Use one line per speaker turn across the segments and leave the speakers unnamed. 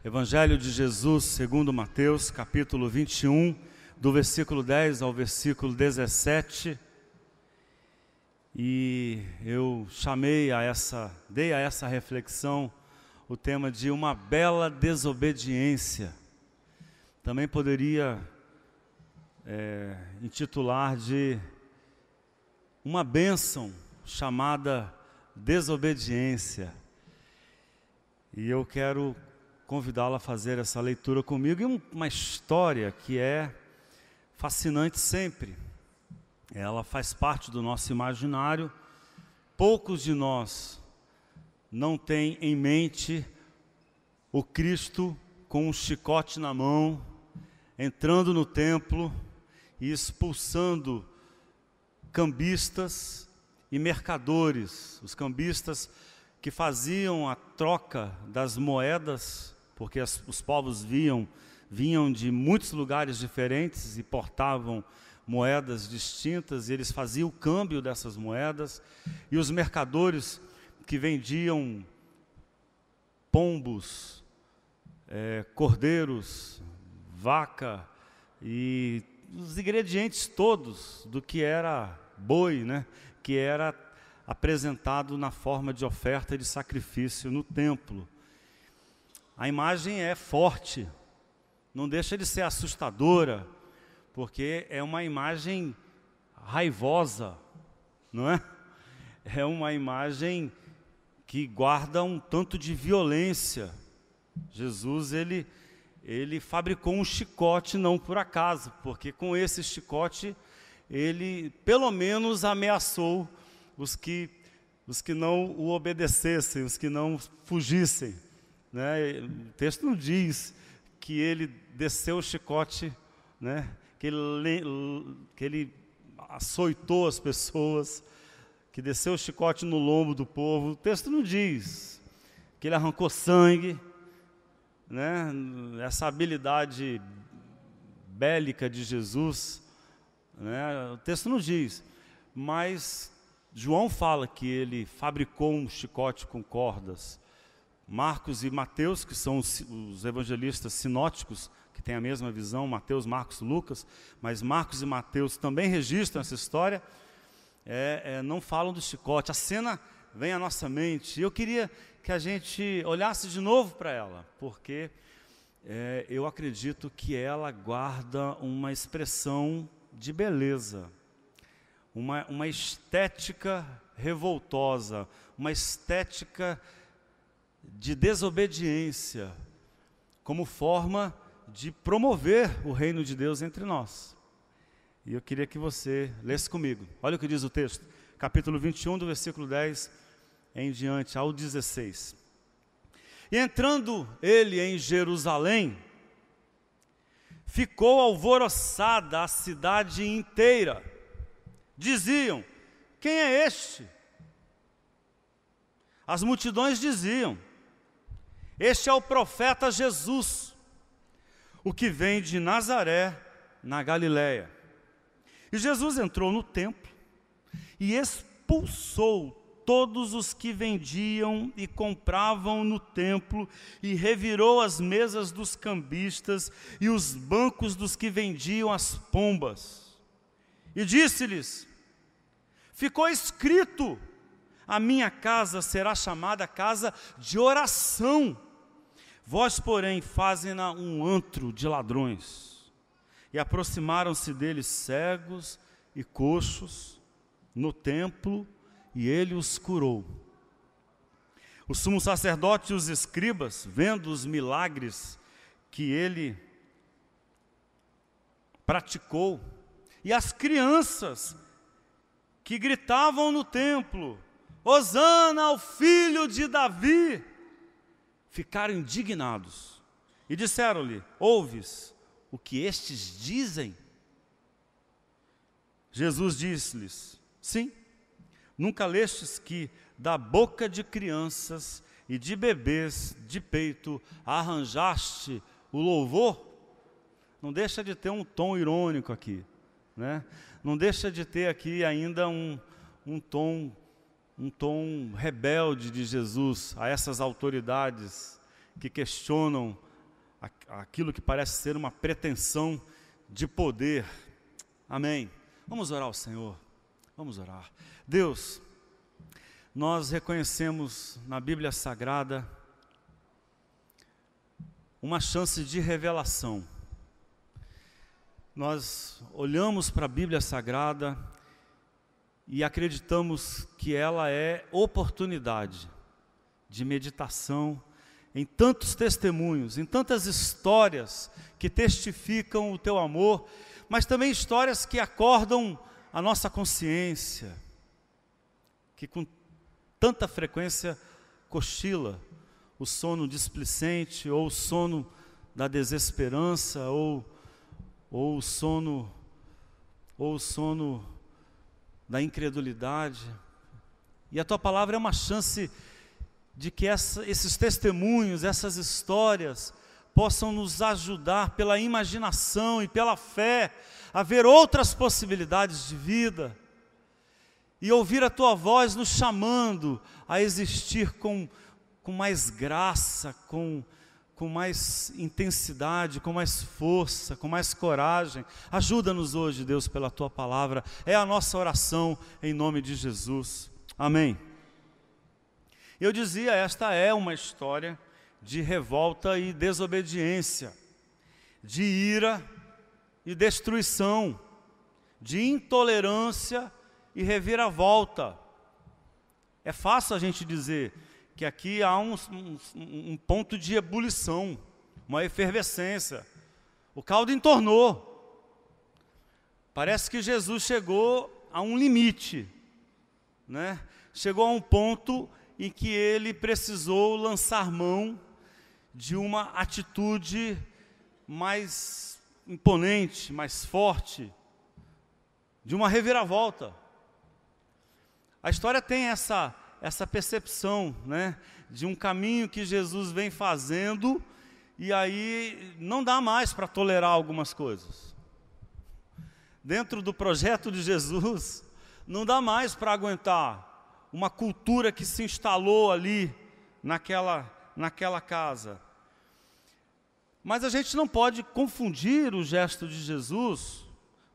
Evangelho de Jesus segundo Mateus, capítulo 21, do versículo 10 ao versículo 17. E eu dei a essa reflexão o tema de uma bela desobediência. Também poderia intitular de uma bênção chamada desobediência. E eu quero convidá-la a fazer essa leitura comigo, e uma história que é fascinante sempre. Ela faz parte do nosso imaginário. Poucos de nós não têm em mente o Cristo com um chicote na mão, entrando no templo e expulsando cambistas e mercadores. Os cambistas que faziam a troca das moedas, porque os povos vinham de muitos lugares diferentes e portavam moedas distintas, e eles faziam o câmbio dessas moedas. E os mercadores que vendiam pombos, cordeiros, vaca e os ingredientes todos do que era boi, que era apresentado na forma de oferta e de sacrifício no templo. A imagem é forte, não deixa de ser assustadora, porque é uma imagem raivosa, não é? É uma imagem que guarda um tanto de violência. Jesus, ele fabricou um chicote não por acaso, porque com esse chicote ele pelo menos ameaçou os que não o obedecessem, os que não fugissem, O texto não diz que ele desceu o chicote, que ele açoitou as pessoas, que desceu o chicote no lombo do povo. O texto não diz que ele arrancou sangue, Essa habilidade bélica de Jesus, O texto não diz, mas João fala que ele fabricou um chicote com cordas. Marcos e Mateus, que são os evangelistas sinóticos, que têm a mesma visão, Mateus, Marcos, Lucas, mas Marcos e Mateus também registram essa história, não falam do chicote. A cena vem à nossa mente, e eu queria que a gente olhasse de novo para ela, porque eu acredito que ela guarda uma expressão de beleza, uma estética revoltosa, uma estética de desobediência, como forma de promover o reino de Deus entre nós. E eu queria que você lesse comigo. Olha o que diz o texto, capítulo 21, do versículo 10 em diante ao 16. E entrando ele em Jerusalém, ficou alvoroçada a cidade inteira. Diziam: quem é este? As multidões diziam: este é o profeta Jesus, o que vem de Nazaré, na Galiléia. E Jesus entrou no templo e expulsou todos os que vendiam e compravam no templo, e revirou as mesas dos cambistas e os bancos dos que vendiam as pombas. E disse-lhes: ficou escrito, a minha casa será chamada casa de oração, vós, porém, fazem-na um antro de ladrões. E aproximaram-se dele cegos e coxos no templo, e ele os curou. O sumo sacerdote e os escribas, vendo os milagres que ele praticou, e as crianças que gritavam no templo: Hosana ao filho de Davi, ficaram indignados e disseram-lhe: ouves o que estes dizem? Jesus disse-lhes: sim, nunca lestes que da boca de crianças e de bebês de peito arranjaste o louvor? Não deixa de ter um tom irônico aqui, Não deixa de ter aqui ainda um tom rebelde de Jesus a essas autoridades que questionam aquilo que parece ser uma pretensão de poder. Amém. Vamos orar ao Senhor. Vamos orar. Deus, nós reconhecemos na Bíblia Sagrada uma chance de revelação. Nós olhamos para a Bíblia Sagrada e acreditamos que ela é oportunidade de meditação em tantos testemunhos, em tantas histórias que testificam o teu amor, mas também histórias que acordam a nossa consciência, que com tanta frequência cochila o sono displicente, ou o sono da desesperança, ou o sono da incredulidade. E a tua palavra é uma chance de que esses testemunhos, essas histórias, possam nos ajudar pela imaginação e pela fé a ver outras possibilidades de vida e ouvir a tua voz nos chamando a existir com mais graça, com mais intensidade, com mais força, com mais coragem. Ajuda-nos hoje, Deus, pela tua palavra. É a nossa oração em nome de Jesus. Amém. Eu dizia, esta é uma história de revolta e desobediência, de ira e destruição, de intolerância e reviravolta. É fácil a gente dizer que aqui há um ponto de ebulição, uma efervescência. O caldo entornou. Parece que Jesus chegou a um limite, né? Chegou a um ponto em que ele precisou lançar mão de uma atitude mais imponente, mais forte, de uma reviravolta. A história tem essa percepção, né, de um caminho que Jesus vem fazendo, e aí não dá mais para tolerar algumas coisas. Dentro do projeto de Jesus, não dá mais para aguentar uma cultura que se instalou ali naquela casa. Mas a gente não pode confundir o gesto de Jesus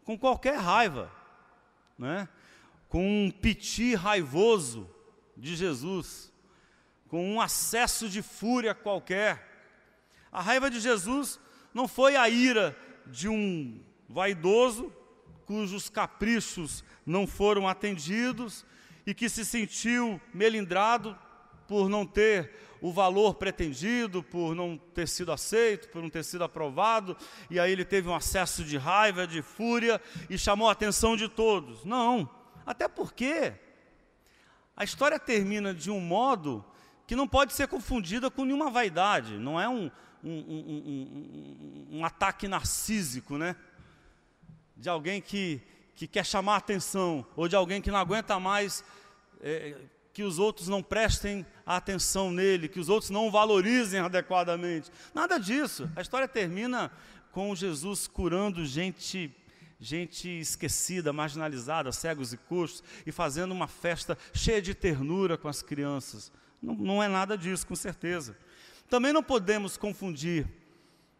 com qualquer raiva, né? Com um piti raivoso de Jesus, com um acesso de fúria qualquer. A raiva de Jesus não foi a ira de um vaidoso, cujos caprichos não foram atendidos, e que se sentiu melindrado por não ter o valor pretendido, por não ter sido aceito, por não ter sido aprovado, e aí ele teve um acesso de raiva, de fúria, e chamou a atenção de todos. Não, até porque a história termina de um modo que não pode ser confundida com nenhuma vaidade, não é um ataque narcísico, né? De alguém que quer chamar a atenção, ou de alguém que não aguenta mais que os outros não prestem atenção nele, que os outros não o valorizem adequadamente. Nada disso. A história termina com Jesus curando gente esquecida, marginalizada, cegos e coxos, e fazendo uma festa cheia de ternura com as crianças. Não é nada disso, com certeza. Também não podemos confundir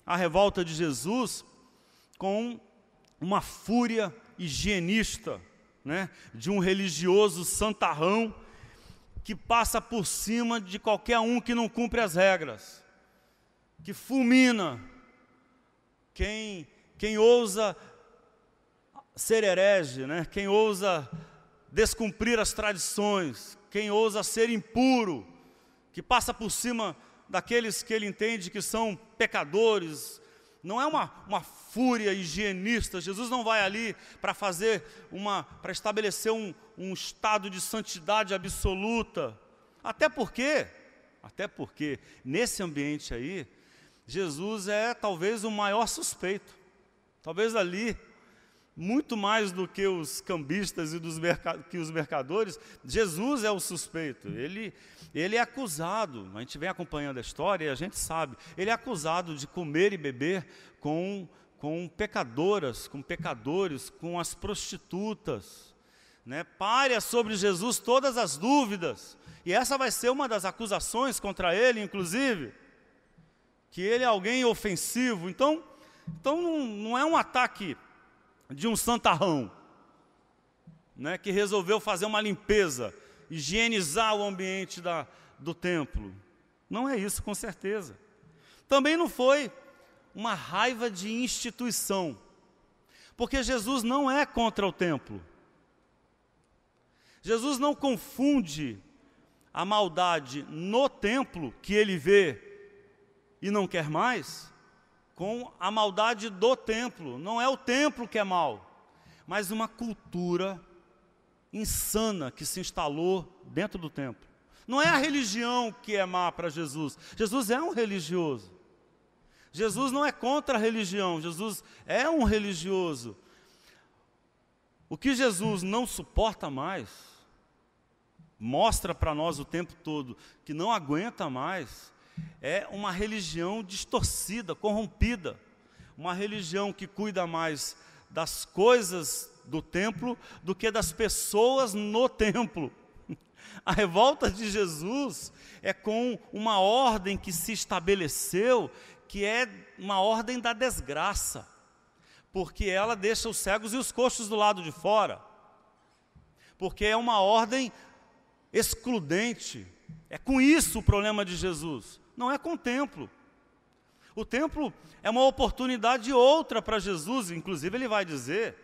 a revolta de Jesus com uma fúria higienista, né, de um religioso santarrão que passa por cima de qualquer um que não cumpre as regras, que fulmina quem ousa ser herege, né, quem ousa descumprir as tradições, quem ousa ser impuro, que passa por cima daqueles que ele entende que são pecadores. Não é uma fúria higienista. Jesus não vai ali para para estabelecer um estado de santidade absoluta. Até porque nesse ambiente aí, Jesus é talvez o maior suspeito. Talvez ali, muito mais do que os cambistas e que os mercadores, Jesus é o suspeito. Ele é acusado, a gente vem acompanhando a história e a gente sabe, ele é acusado de comer e beber com pecadoras, com pecadores, com as prostitutas, né? Paira sobre Jesus todas as dúvidas, e essa vai ser uma das acusações contra ele, inclusive, que ele é alguém ofensivo. Então não é um ataque de um santarrão, né, que resolveu fazer uma limpeza, higienizar o ambiente do templo. Não é isso, com certeza. Também não foi uma raiva de instituição, porque Jesus não é contra o templo. Jesus não confunde a maldade no templo, que ele vê e não quer mais, com a maldade do templo. Não é o templo que é mau, mas uma cultura insana que se instalou dentro do templo. Não é a religião que é má para Jesus. Jesus é um religioso. Jesus não é contra a religião, Jesus é um religioso. O que Jesus não suporta mais, mostra para nós o tempo todo que não aguenta mais, é uma religião distorcida, corrompida. Uma religião que cuida mais das coisas do templo do que das pessoas no templo. A revolta de Jesus é com uma ordem que se estabeleceu, que é uma ordem da desgraça, porque ela deixa os cegos e os coxos do lado de fora, porque é uma ordem excludente. É com isso o problema de Jesus, não é com o templo. O templo é uma oportunidade outra para Jesus, inclusive ele vai dizer,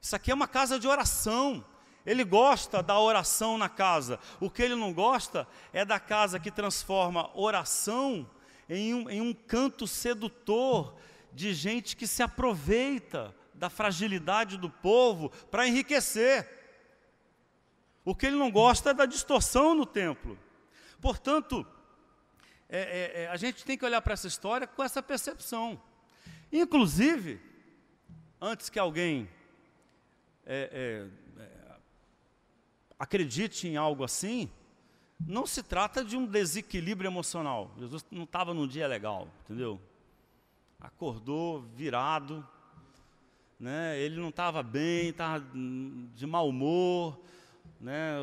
isso aqui é uma casa de oração. Ele gosta da oração na casa. O que ele não gosta é da casa que transforma oração em um canto sedutor de gente que se aproveita da fragilidade do povo para enriquecer. O que ele não gosta é da distorção no templo. Portanto, a gente tem que olhar para essa história com essa percepção. Inclusive, antes que alguém acredite em algo assim, não se trata de um desequilíbrio emocional. Jesus não estava num dia legal, entendeu? Acordou virado, né? Ele não estava bem, estava de mau humor, né?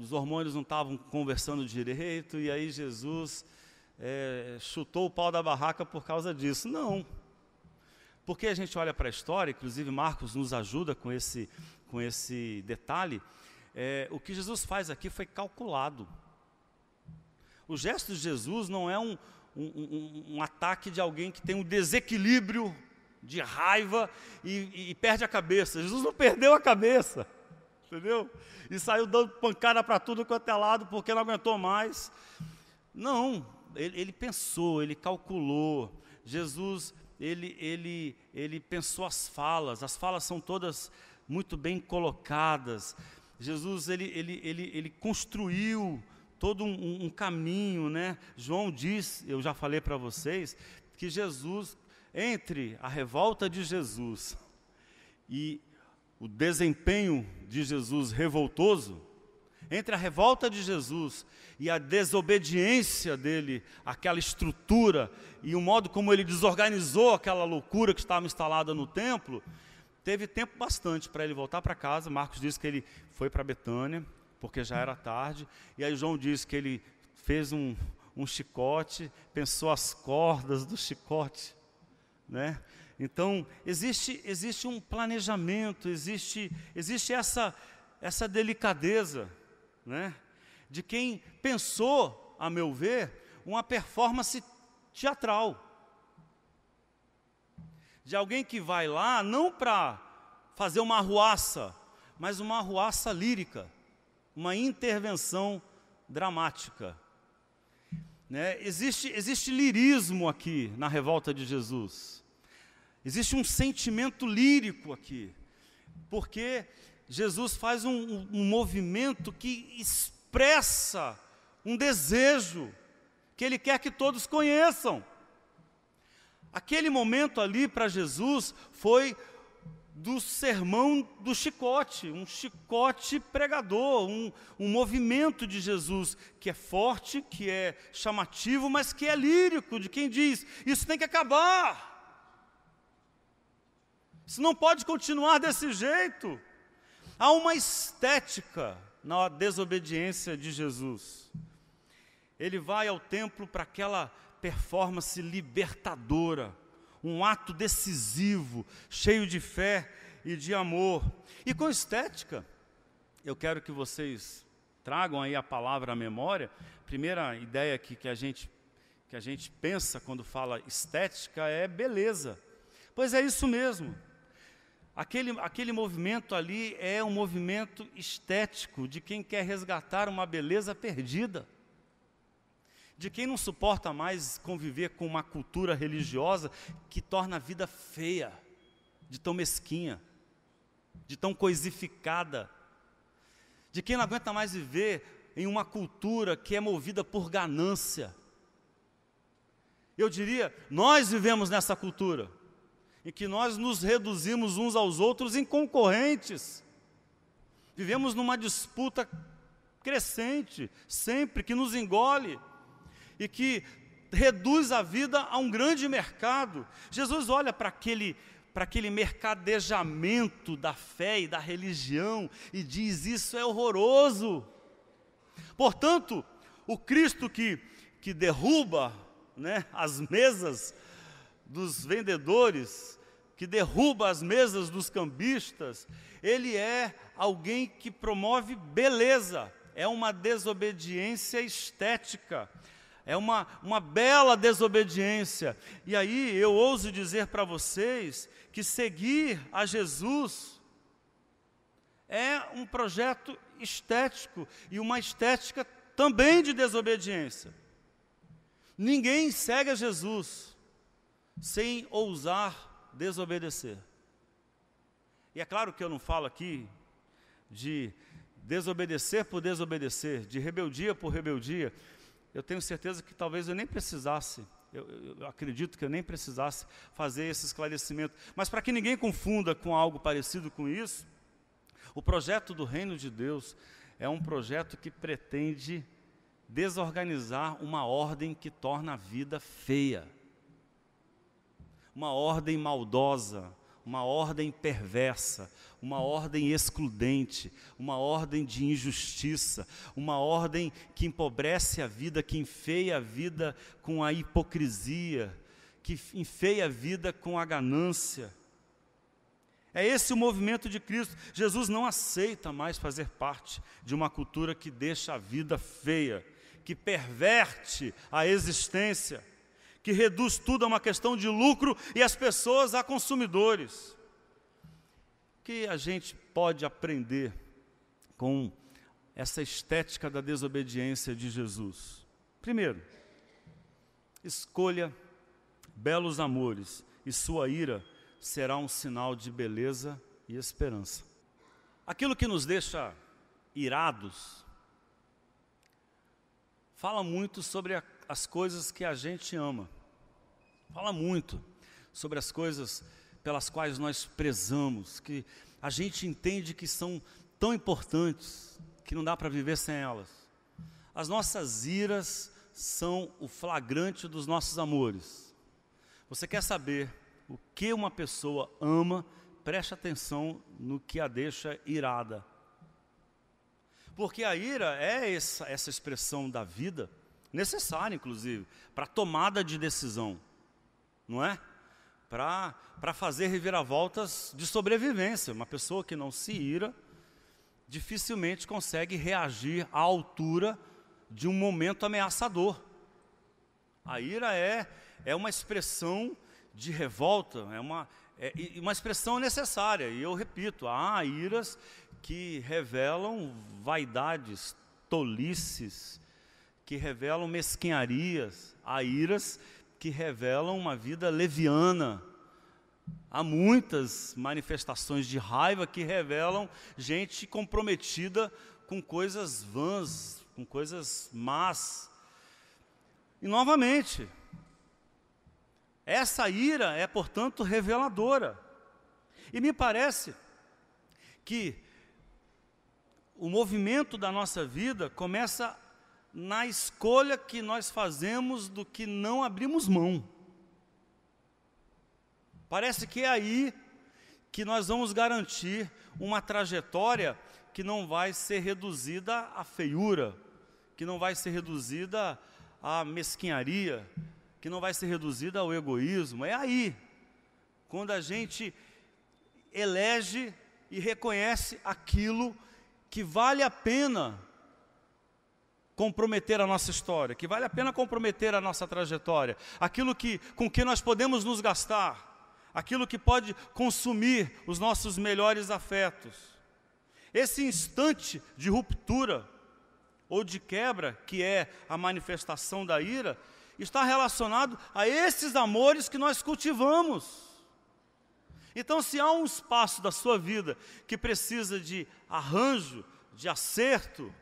Os hormônios não estavam conversando direito, e aí Jesus chutou o pau da barraca por causa disso. Não. Porque a gente olha para a história, inclusive Marcos nos ajuda com esse detalhe, o que Jesus faz aqui foi calculado. O gesto de Jesus não é um ataque de alguém que tem um desequilíbrio de raiva e perde a cabeça. Jesus não perdeu a cabeça, entendeu? E saiu dando pancada para tudo quanto é lado porque não aguentou mais. Não, ele pensou, ele calculou. Jesus, ele pensou as falas são todas muito bem colocadas. Jesus, ele construiu todo um caminho, né? João diz, eu já falei para vocês, que Jesus, entre a revolta de Jesus e o desempenho de Jesus revoltoso, entre a revolta de Jesus e a desobediência dele, aquela estrutura e o modo como ele desorganizou aquela loucura que estava instalada no templo, teve tempo bastante para ele voltar para casa. Marcos diz que ele foi para Betânia, porque já era tarde, e aí João diz que ele fez um chicote, pensou as cordas do chicote, né? Então, existe um planejamento, existe essa delicadeza, né? De quem pensou, a meu ver, uma performance teatral. De alguém que vai lá não para fazer uma arruaça, mas uma arruaça lírica, uma intervenção dramática, né? Existe lirismo aqui na revolta de Jesus. Existe um sentimento lírico aqui, porque Jesus faz um movimento que expressa um desejo que ele quer que todos conheçam. Aquele momento ali para Jesus foi do sermão do chicote, um chicote pregador, um movimento de Jesus que é forte, que é chamativo, mas que é lírico, de quem diz, isso tem que acabar. Isso não pode continuar desse jeito. Há uma estética na desobediência de Jesus. Ele vai ao templo para aquela performance libertadora, um ato decisivo, cheio de fé e de amor. E com estética, eu quero que vocês tragam aí a palavra à memória. Primeira ideia que a gente pensa quando fala estética é beleza. Pois é isso mesmo. Aquele movimento ali é um movimento estético de quem quer resgatar uma beleza perdida, de quem não suporta mais conviver com uma cultura religiosa que torna a vida feia, de tão mesquinha, de tão coisificada, de quem não aguenta mais viver em uma cultura que é movida por ganância. Eu diria, nós vivemos nessa cultura, em que nós nos reduzimos uns aos outros em concorrentes. Vivemos numa disputa crescente, sempre, que nos engole e que reduz a vida a um grande mercado. Jesus olha para aquele mercadejamento da fé e da religião e diz: isso é horroroso. Portanto, o Cristo que derruba, né, as mesas dos vendedores, que derruba as mesas dos cambistas, ele é alguém que promove beleza, é uma desobediência estética, é uma bela desobediência. E aí eu ouso dizer para vocês que seguir a Jesus é um projeto estético e uma estética também de desobediência. Ninguém segue a Jesus sem ousar desobedecer. E é claro que eu não falo aqui de desobedecer por desobedecer, de rebeldia por rebeldia. Eu tenho certeza que talvez eu nem precisasse, eu acredito que eu nem precisasse fazer esse esclarecimento. Mas para que ninguém confunda com algo parecido com isso, o projeto do Reino de Deus é um projeto que pretende desorganizar uma ordem que torna a vida feia. Uma ordem maldosa, uma ordem perversa, uma ordem excludente, uma ordem de injustiça, uma ordem que empobrece a vida, que enfeia a vida com a hipocrisia, que enfeia a vida com a ganância. É esse o movimento de Cristo. Jesus não aceita mais fazer parte de uma cultura que deixa a vida feia, que perverte a existência, que reduz tudo a uma questão de lucro e as pessoas a consumidores. O que a gente pode aprender com essa estética da desobediência de Jesus? Primeiro, escolha belos amores e sua ira será um sinal de beleza e esperança. Aquilo que nos deixa irados fala muito sobre as coisas que a gente ama. Fala muito sobre as coisas pelas quais nós prezamos, que a gente entende que são tão importantes, que não dá para viver sem elas. As nossas iras são o flagrante dos nossos amores. Você quer saber o que uma pessoa ama? Preste atenção no que a deixa irada. Porque a ira é essa expressão da vida, necessária inclusive, para tomada de decisão, não é? Para fazer reviravoltas de sobrevivência. Uma pessoa que não se ira, dificilmente consegue reagir à altura de um momento ameaçador. A ira é uma expressão de revolta, é uma expressão necessária. E eu repito, há iras que revelam vaidades, tolices, que revelam mesquinharias, há iras que revelam uma vida leviana. Há muitas manifestações de raiva que revelam gente comprometida com coisas vãs, com coisas más. E novamente, essa ira é, portanto, reveladora. E me parece que o movimento da nossa vida começa na escolha que nós fazemos do que não abrimos mão. Parece que é aí que nós vamos garantir uma trajetória que não vai ser reduzida à feiura, que não vai ser reduzida à mesquinharia, que não vai ser reduzida ao egoísmo, é aí, quando a gente elege e reconhece aquilo que vale a pena comprometer a nossa história, que vale a pena comprometer a nossa trajetória, aquilo com que nós podemos nos gastar, aquilo que pode consumir os nossos melhores afetos. Esse instante de ruptura ou de quebra, que é a manifestação da ira, está relacionado a esses amores que nós cultivamos. Então, se há um espaço da sua vida que precisa de arranjo, de acerto,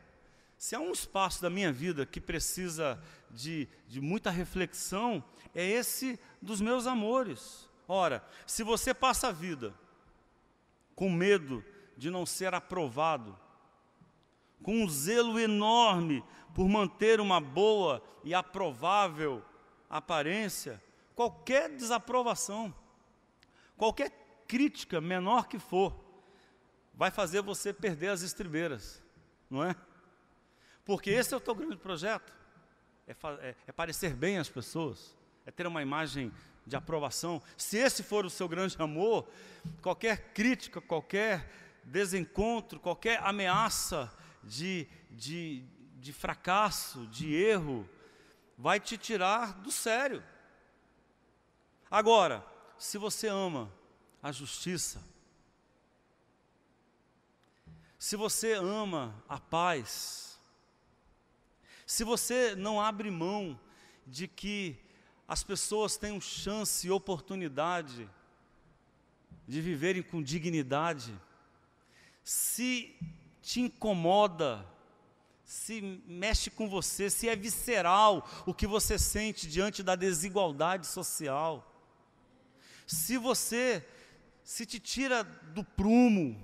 se há um espaço da minha vida que precisa de muita reflexão, é esse dos meus amores. Ora, se você passa a vida com medo de não ser aprovado, com um zelo enorme por manter uma boa e aprovável aparência, qualquer desaprovação, qualquer crítica, menor que for, vai fazer você perder as estribeiras, não é? Porque esse é o teu grande projeto, é parecer bem às pessoas, é ter uma imagem de aprovação. Se esse for o seu grande amor, qualquer crítica, qualquer desencontro, qualquer ameaça de fracasso, de erro, vai te tirar do sério. Agora, se você ama a justiça, se você ama a paz, se você não abre mão de que as pessoas tenham chance e oportunidade de viverem com dignidade, se te incomoda, se mexe com você, se é visceral o que você sente diante da desigualdade social, se te tira do prumo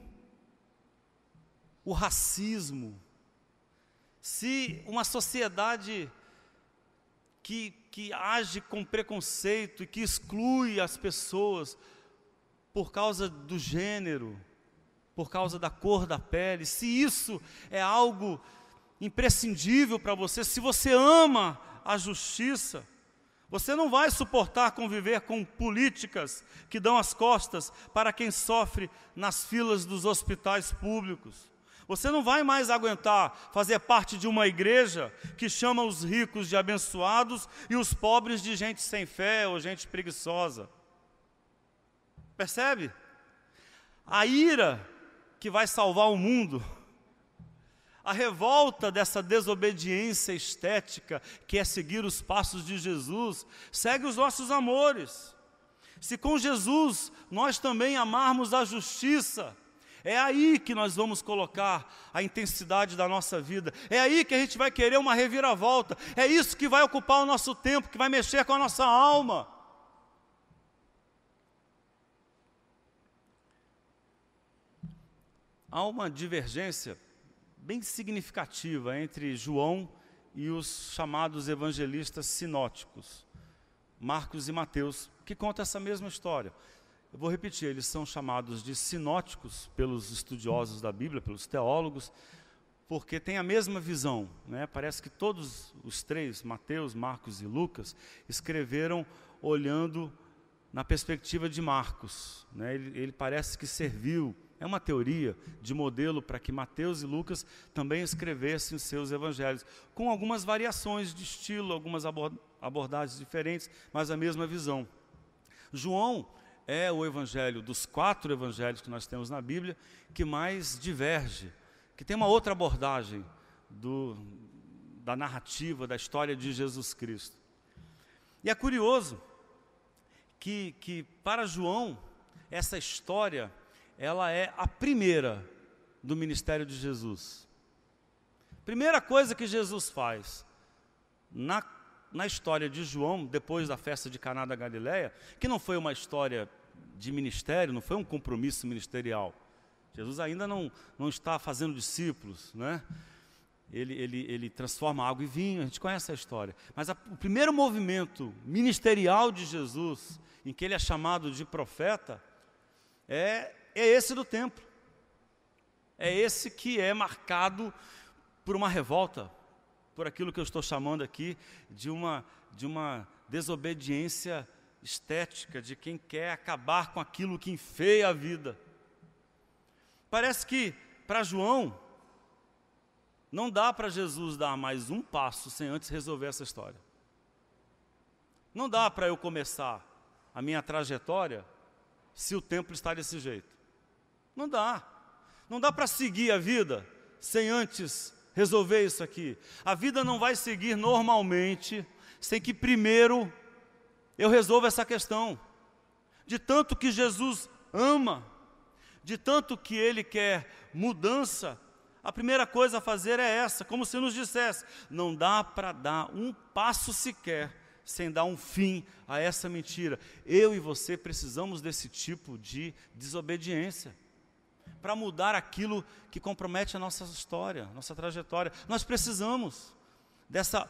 o racismo, se uma sociedade que age com preconceito e que exclui as pessoas por causa do gênero, por causa da cor da pele, se isso é algo imprescindível para você, se você ama a justiça, você não vai suportar conviver com políticas que dão as costas para quem sofre nas filas dos hospitais públicos. Você não vai mais aguentar fazer parte de uma igreja que chama os ricos de abençoados e os pobres de gente sem fé ou gente preguiçosa. Percebe? A ira que vai salvar o mundo, a revolta dessa desobediência estética que é seguir os passos de Jesus, segue os nossos amores. Se com Jesus nós também amarmos a justiça, é aí que nós vamos colocar a intensidade da nossa vida, é aí que a gente vai querer uma reviravolta, é isso que vai ocupar o nosso tempo, que vai mexer com a nossa alma. Há uma divergência bem significativa entre João e os chamados evangelistas sinóticos, Marcos e Mateus, que contam essa mesma história. Eu vou repetir, eles são chamados de sinóticos pelos estudiosos da Bíblia, pelos teólogos, porque têm a mesma visão, né? Parece que todos os três, Mateus, Marcos e Lucas, escreveram olhando na perspectiva de Marcos, né? Ele parece que serviu, é uma teoria de modelo para que Mateus e Lucas também escrevessem os seus evangelhos, com algumas variações de estilo, algumas abordagens diferentes, mas a mesma visão. João é o evangelho dos 4 evangelhos que nós temos na Bíblia que mais diverge, que tem uma outra abordagem da narrativa, da história de Jesus Cristo. E é curioso que para João, essa história, ela é a primeira do ministério de Jesus. Primeira coisa que Jesus faz na história de João, depois da festa de Caná da Galileia, que não foi uma história de ministério, não foi um compromisso ministerial. Jesus ainda não está fazendo discípulos, né? Ele transforma água em vinho, a gente conhece a história. Mas o primeiro movimento ministerial de Jesus, em que ele é chamado de profeta, é esse do templo. É esse que é marcado por uma revolta, por aquilo que eu estou chamando aqui de uma desobediência estética, de quem quer acabar com aquilo que enfeia a vida. Parece que para João não dá para Jesus dar mais um passo sem antes resolver essa história. Não dá para eu começar a minha trajetória se o templo está desse jeito. Não dá. Não dá para seguir a vida sem antes resolver isso aqui. A vida não vai seguir normalmente sem que primeiro eu resolva essa questão. De tanto que Jesus ama, de tanto que Ele quer mudança, a primeira coisa a fazer é essa, como se nos dissesse, não dá para dar um passo sequer sem dar um fim a essa mentira. Eu e você precisamos desse tipo de desobediência para mudar aquilo que compromete a nossa história, nossa trajetória. Nós precisamos dessa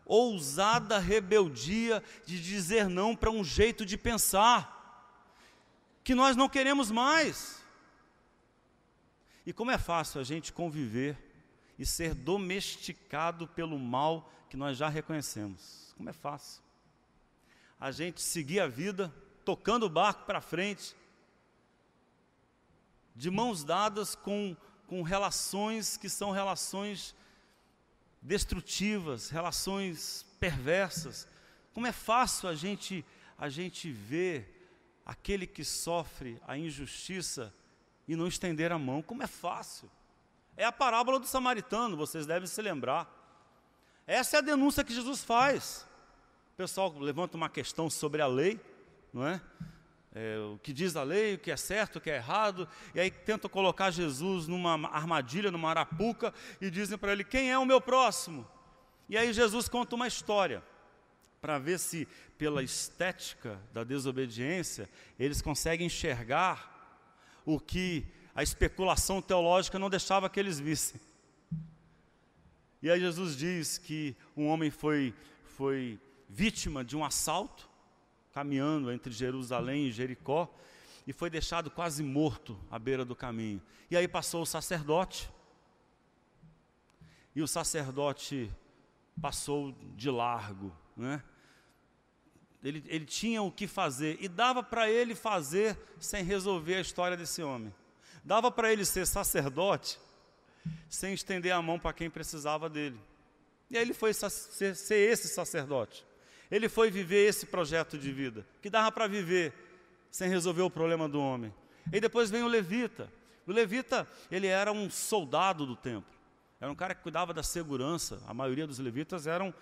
ousada rebeldia de dizer não para um jeito de pensar que nós não queremos mais. E como é fácil a gente conviver e ser domesticado pelo mal que nós já reconhecemos. Como é fácil a gente seguir a vida, tocando o barco para frente, de mãos dadas com relações que são relações destrutivas, relações perversas. Como é fácil a gente ver aquele que sofre a injustiça e não estender a mão. Como é fácil. É a parábola do samaritano, vocês devem se lembrar. Essa é a denúncia que Jesus faz. O pessoal levanta uma questão sobre a lei, não é? O que diz a lei, o que é certo, o que é errado, e aí tentam colocar Jesus numa armadilha, numa arapuca, e dizem para ele, quem é o meu próximo? E aí Jesus conta uma história, para ver se pela estética da desobediência, eles conseguem enxergar o que a especulação teológica não deixava que eles vissem. E aí Jesus diz que um homem foi vítima de um assalto, caminhando entre Jerusalém e Jericó, e foi deixado quase morto à beira do caminho. E aí passou o sacerdote, e o sacerdote passou de largo, né? Ele tinha o que fazer, e dava para ele fazer sem resolver a história desse homem. Dava para ele ser sacerdote sem estender a mão para quem precisava dele. E aí ele foi ser esse sacerdote. Ele foi viver esse projeto de vida, que dava para viver sem resolver o problema do homem. E depois vem o levita. O levita, ele era um soldado do templo. Era um cara que cuidava da segurança. A maioria dos levitas eram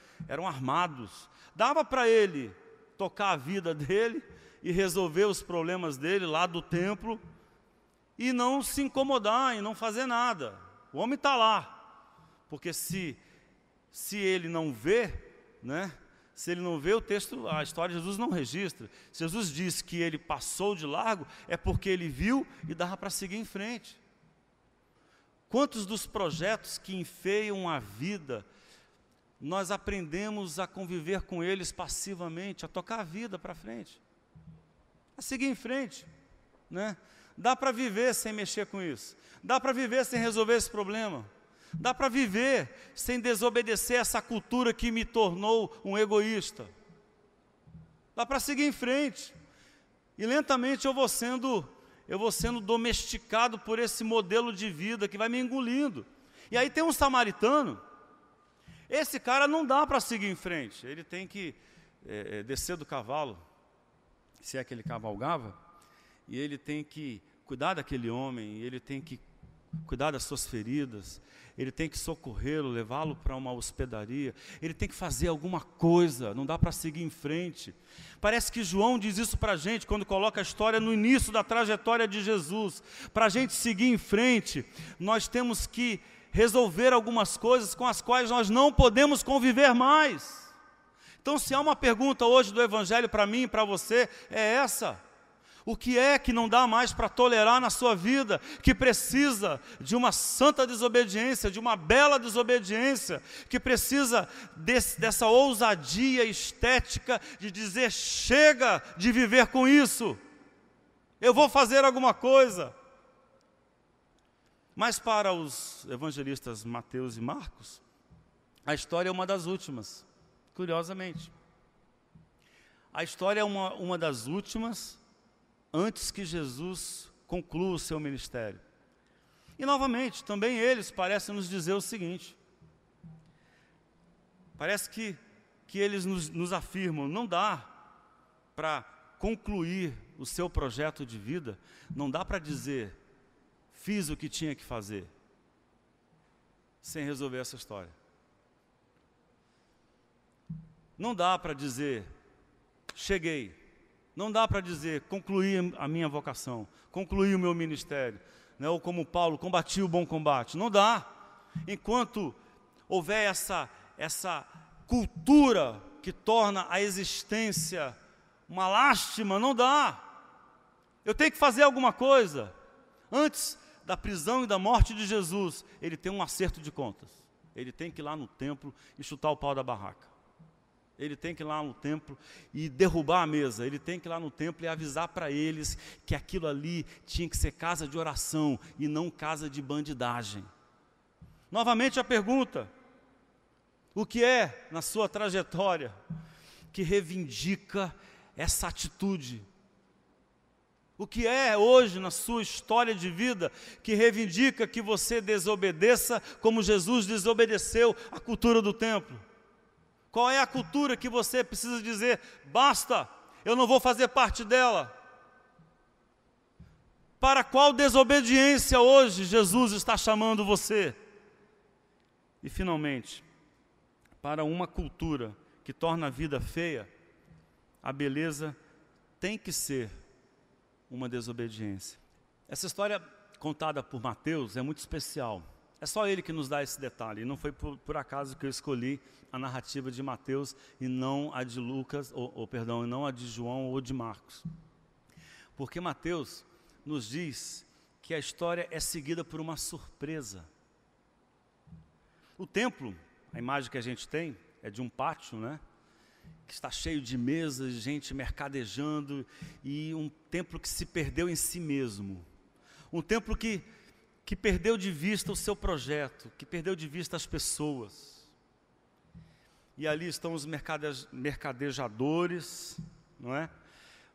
armados. Dava para ele tocar a vida dele e resolver os problemas dele lá do templo e não se incomodar e não fazer nada. O homem está lá, porque se ele não vê, né? Se ele não vê o texto, a história de Jesus não registra. Se Jesus diz que ele passou de largo, é porque ele viu e dava para seguir em frente. Quantos dos projetos que enfeiam a vida, nós aprendemos a conviver com eles passivamente, a tocar a vida para frente, a seguir em frente, né? Dá para viver sem mexer com isso, dá para viver sem resolver esse problema, dá para viver sem desobedecer essa cultura que me tornou um egoísta, dá para seguir em frente, e lentamente eu vou sendo domesticado por esse modelo de vida que vai me engolindo. E aí tem um samaritano. Esse cara não dá para seguir em frente, ele tem que descer do cavalo, se é que ele cavalgava, e ele tem que cuidar daquele homem, ele tem que cuidar das suas feridas, ele tem que socorrê-lo, levá-lo para uma hospedaria, ele tem que fazer alguma coisa, não dá para seguir em frente. Parece que João diz isso para a gente, quando coloca a história no início da trajetória de Jesus. Para a gente seguir em frente, nós temos que resolver algumas coisas com as quais nós não podemos conviver mais. Então, se há uma pergunta hoje do Evangelho para mim e para você, é essa: o que é que não dá mais para tolerar na sua vida, que precisa de uma santa desobediência, de uma bela desobediência, que precisa dessa ousadia estética de dizer, chega de viver com isso, eu vou fazer alguma coisa. Mas para os evangelistas Mateus e Marcos, a história é uma das últimas, curiosamente. A história é uma das últimas antes que Jesus conclua o seu ministério. E novamente, também eles parecem nos dizer o seguinte, parece que eles nos afirmam, não dá para concluir o seu projeto de vida, não dá para dizer, fiz o que tinha que fazer, sem resolver essa história. Não dá para dizer, cheguei. Não dá para dizer, concluí a minha vocação, concluí o meu ministério, né? Ou como Paulo, combati o bom combate. Não dá. Enquanto houver essa cultura que torna a existência uma lástima, não dá. Eu tenho que fazer alguma coisa. Antes da prisão e da morte de Jesus, ele tem um acerto de contas. Ele tem que ir lá no templo e chutar o pau da barraca. Ele tem que ir lá no templo e derrubar a mesa. Ele tem que ir lá no templo e avisar para eles que aquilo ali tinha que ser casa de oração e não casa de bandidagem. Novamente a pergunta, o que é na sua trajetória que reivindica essa atitude? O que é hoje na sua história de vida que reivindica que você desobedeça como Jesus desobedeceu à cultura do templo? Qual é a cultura que você precisa dizer, basta, eu não vou fazer parte dela? Para qual desobediência hoje Jesus está chamando você? E finalmente, para uma cultura que torna a vida feia, a beleza tem que ser uma desobediência. Essa história contada por Mateus é muito especial. É só ele que nos dá esse detalhe. E não foi por acaso que eu escolhi a narrativa de Mateus e não a de Lucas, e não a de João ou de Marcos. Porque Mateus nos diz que a história é seguida por uma surpresa. O templo, a imagem que a gente tem, é de um pátio, né? Que está cheio de mesas, gente mercadejando, e um templo que se perdeu em si mesmo. Um templo que perdeu de vista o seu projeto, que perdeu de vista as pessoas. E ali estão os mercadejadores, não é?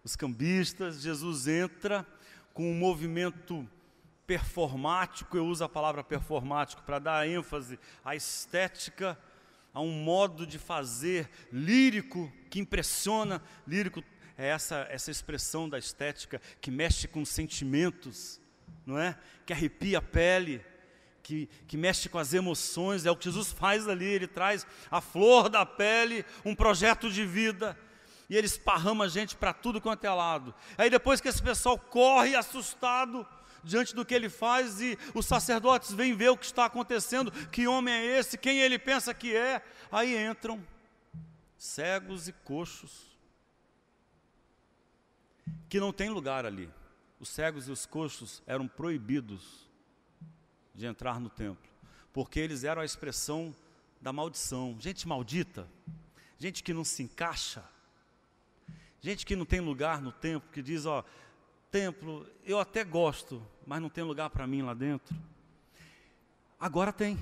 Os cambistas. Jesus entra com um movimento performático, eu uso a palavra performático para dar ênfase à estética, a um modo de fazer lírico, que impressiona. Lírico é essa expressão da estética que mexe com sentimentos, não é? Que arrepia a pele, que mexe com as emoções. É o que Jesus faz ali, ele traz a flor da pele, um projeto de vida, e ele esparrama a gente para tudo quanto é lado. Aí depois que esse pessoal corre assustado diante do que ele faz, e os sacerdotes vêm ver o que está acontecendo, que homem é esse, quem ele pensa que é, aí entram cegos e coxos, que não tem lugar ali. Os cegos e os coxos eram proibidos de entrar no templo, porque eles eram a expressão da maldição. Gente maldita, gente que não se encaixa, gente que não tem lugar no templo, que diz, ó, templo, eu até gosto, mas não tem lugar para mim lá dentro. Agora tem.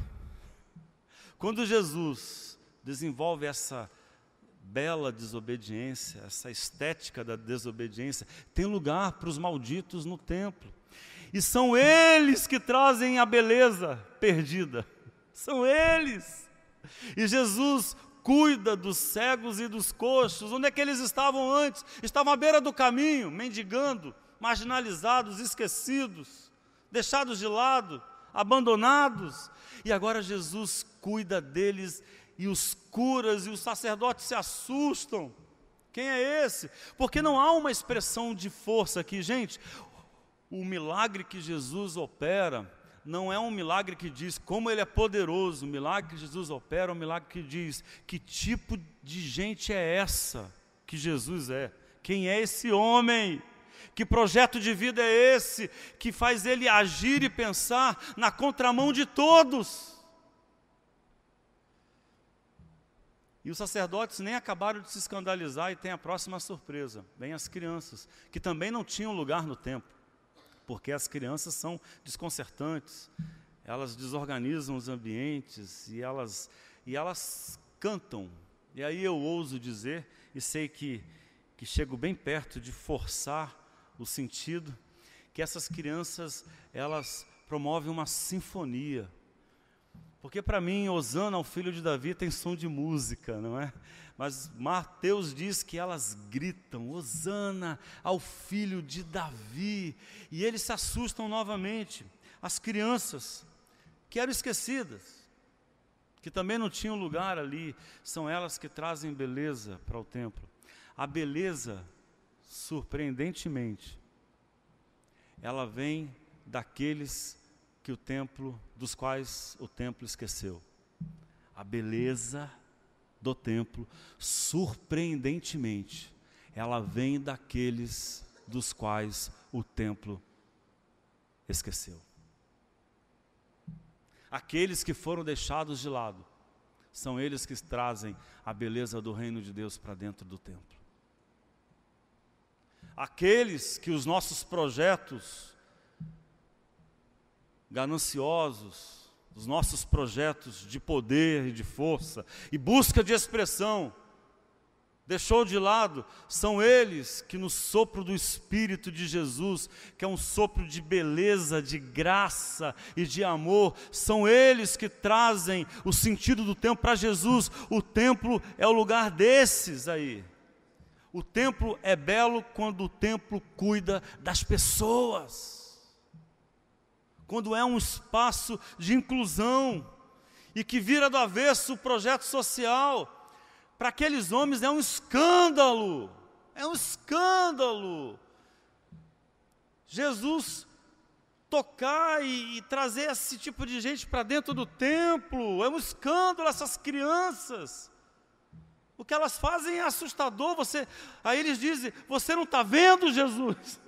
Quando Jesus desenvolve essa bela desobediência, essa estética da desobediência, tem lugar para os malditos no templo. E são eles que trazem a beleza perdida. São eles. E Jesus cuida dos cegos e dos coxos. Onde é que eles estavam antes? Estavam à beira do caminho, mendigando, marginalizados, esquecidos, deixados de lado, abandonados. E agora Jesus cuida deles e os cura, e os sacerdotes se assustam. Quem é esse? Porque não há uma expressão de força aqui, gente. O milagre que Jesus opera não é um milagre que diz como ele é poderoso. O milagre que Jesus opera é um milagre que diz que tipo de gente é essa que Jesus é. Quem é esse homem? Que projeto de vida é esse que faz ele agir e pensar na contramão de todos? E os sacerdotes nem acabaram de se escandalizar, e tem a próxima surpresa. Vem as crianças, que também não tinham lugar no templo, porque as crianças são desconcertantes, elas desorganizam os ambientes, e elas e elas cantam. E aí eu ouso dizer, e sei que chego bem perto de forçar o sentido, que essas crianças, elas promovem uma sinfonia. Porque para mim, Hosana ao filho de Davi tem som de música, não é? Mas Mateus diz que elas gritam, Hosana ao filho de Davi. E eles se assustam novamente. As crianças que eram esquecidas, que também não tinham lugar ali, são elas que trazem beleza para o templo. A beleza, surpreendentemente, ela vem daqueles dos quais o templo esqueceu. A beleza do templo, surpreendentemente, ela vem daqueles dos quais o templo esqueceu. Aqueles que foram deixados de lado, são eles que trazem a beleza do reino de Deus para dentro do templo. Aqueles que os nossos projetos gananciosos, os nossos projetos de poder e de força e busca de expressão deixou de lado, são eles que no sopro do Espírito de Jesus, que é um sopro de beleza, de graça e de amor, são eles que trazem o sentido do templo para Jesus. O templo é o lugar desses aí. O templo é belo quando o templo cuida das pessoas. Quando é um espaço de inclusão e que vira do avesso o projeto social. Para aqueles homens é um escândalo, Jesus tocar e trazer esse tipo de gente para dentro do templo, é um escândalo essas crianças. O que elas fazem é assustador. Aí eles dizem, você não está vendo Jesus?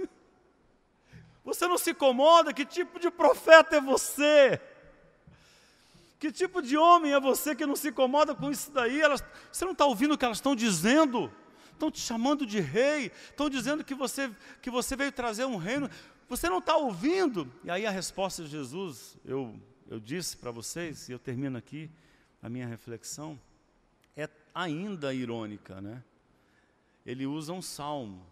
Você não se incomoda? Que tipo de profeta é você? Que tipo de homem é você que não se incomoda com isso daí? Você não está ouvindo o que elas estão dizendo? Estão te chamando de rei, estão dizendo que você veio trazer um reino. Você não está ouvindo? E aí a resposta de Jesus, eu disse para vocês, e eu termino aqui a minha reflexão, é ainda irônica, né? Ele usa um salmo.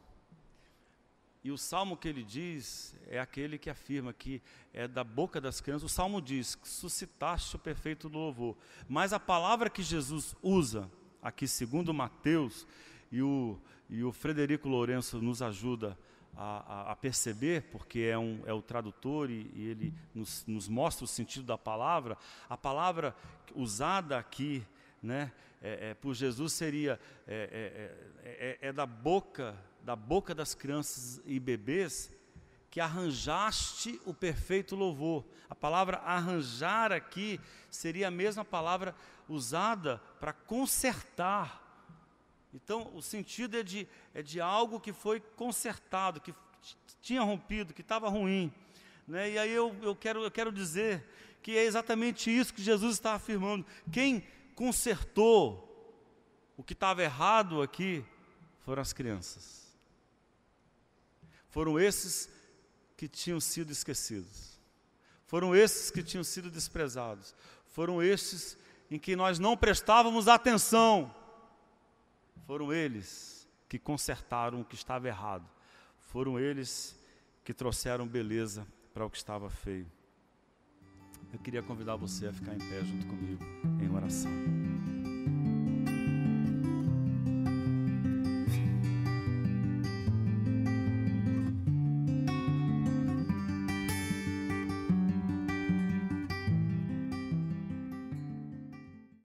E o salmo que ele diz é aquele que afirma que é da boca das crianças. O salmo diz, suscitaste o perfeito louvor. Mas a palavra que Jesus usa, aqui segundo Mateus, e o Frederico Lourenço nos ajuda a perceber, porque é o tradutor e ele nos mostra o sentido da palavra. A palavra usada aqui, né, por Jesus seria da boca das crianças e bebês, que arranjaste o perfeito louvor. A palavra arranjar aqui seria a mesma palavra usada para consertar. Então, o sentido é de algo que foi consertado, que tinha rompido, que estava ruim, né? E aí eu quero dizer que é exatamente isso que Jesus está afirmando. Quem consertou o que estava errado aqui foram as crianças. Foram esses que tinham sido esquecidos. Foram esses que tinham sido desprezados. Foram esses em que nós não prestávamos atenção. Foram eles que consertaram o que estava errado. Foram eles que trouxeram beleza para o que estava feio. Eu queria convidar você a ficar em pé junto comigo em oração.